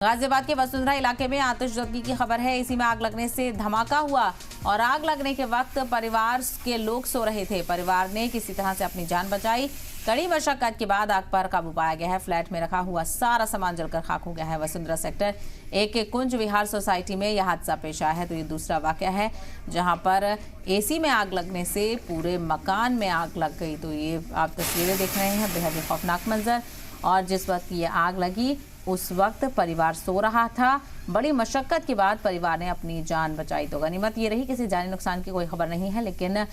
गाजियाबाद के वसुंधरा इलाके में आतिशबाजी की खबर है। इसी में आग लगने से धमाका हुआ और आग लगने के वक्त परिवार के लोग सो रहे थे। परिवार ने किसी तरह से अपनी जान बचाई। कड़ी मशक्कत के बाद आग पर काबू पाया गया है। फ्लैट में रखा हुआ सारा सामान जलकर खाक हो गया है। वसुंधरा सेक्टर 1 के कुंज विहार सोसाइटी में यह हादसा पेश आया है। तो ये दूसरा वाकया है जहां पर एसी में आग लगने से पूरे मकान में आग लग गई। तो ये आप तस्वीरें देख रहे हैं, बेहद ही खौफनाक मंजर। और जिस वक्त ये आग लगी उस वक्त परिवार सो रहा था। बड़ी मशक्कत के बाद परिवार ने अपनी जान बचाई। तो गनीमत ये रही, किसी जानी नुकसान की कोई खबर नहीं है, लेकिन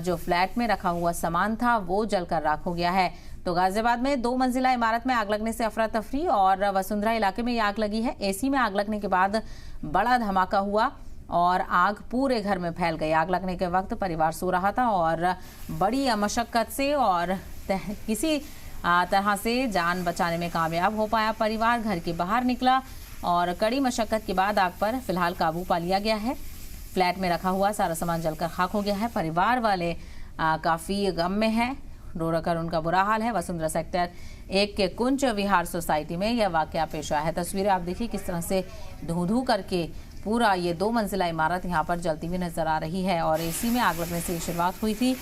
जो फ्लैट में रखा हुआ सामान था वो जलकर राख हो गया है। तो गाजियाबाद में 2 मंजिला इमारत में आग लगने से अफरा तफरी और वसुंधरा इलाके में ये आग लगी है। एसी में आग लगने के बाद बड़ा धमाका हुआ और आग पूरे घर में फैल गई। आग लगने के वक्त परिवार सो रहा था और बड़ी मशक्कत से और किसी तरह से जान बचाने में कामयाब हो पाया परिवार। घर के बाहर निकला और कड़ी मशक्कत के बाद आग पर फिलहाल काबू पा लिया गया है। फ्लैट में रखा हुआ सारा सामान जलकर खाक हो गया है। परिवार वाले काफ़ी गम में हैं, रो रो कर उनका बुरा हाल है। वसुंधरा सेक्टर 1 के कुंज विहार सोसाइटी में यह वाकया पेश आया है। तस्वीरें आप देखिए किस तरह से धू धू करके पूरा ये 2 मंजिला इमारत यहाँ पर जलती हुई नजर आ रही है। और एसी में आग लगने से शुरुआत हुई थी।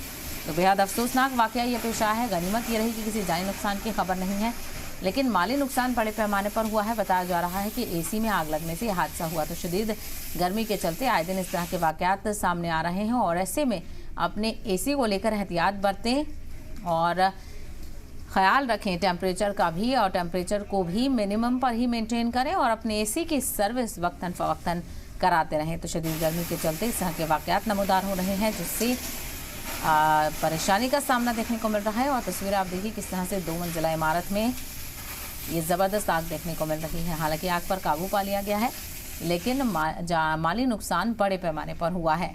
तो बेहद अफसोसनाक वाकया ये पेश आया है। गनीमत ये रही कि किसी जानी नुकसान की खबर नहीं है, लेकिन माली नुकसान बड़े पैमाने पर हुआ है। बताया जा रहा है कि एसी में आग लगने से यह हादसा हुआ। तो शदीद गर्मी के चलते आए दिन इस तरह के वाकयात सामने आ रहे हैं और ऐसे में अपने एसी को लेकर एहतियात बरतें और ख्याल रखें टेम्परेचर का भी, और टेम्परेचर को भी मिनिमम पर ही मेंटेन करें और अपने एसी की सर्विस वक्तन फवक्तन कराते रहें। तो शदीद गर्मी के चलते इस तरह के वाकयात नमूदार हो रहे हैं, जिससे परेशानी का सामना देखने को मिल रहा है। और तस्वीरें आप देखिए किस तरह से 2 मंजिला इमारत में ये ज़बरदस्त आग देखने को मिल रही है। हालांकि आग पर काबू पा लिया गया है, लेकिन माली नुकसान बड़े पैमाने पर हुआ है।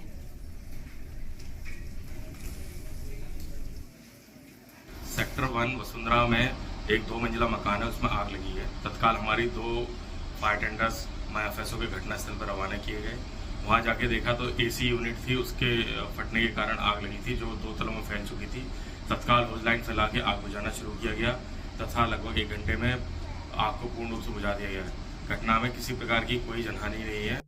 सेक्टर 1 वसुंधरा में एक 2 मंजिला मकान है, उसमें आग लगी है। तत्काल हमारी 2 फायर टेंडर्स MIFSO के घटनास्थल पर रवाना किए गए। वहाँ जाके देखा तो एसी यूनिट थी, उसके फटने के कारण आग लगी थी, जो 2 तलों में फैल चुकी थी। तत्काल होज लाइन फैला के आग बुझाना शुरू किया गया तथा लगभग 1 घंटे में आग को पूर्ण रूप से बुझा दिया गया। घटना में किसी प्रकार की कोई जनहानि नहीं है।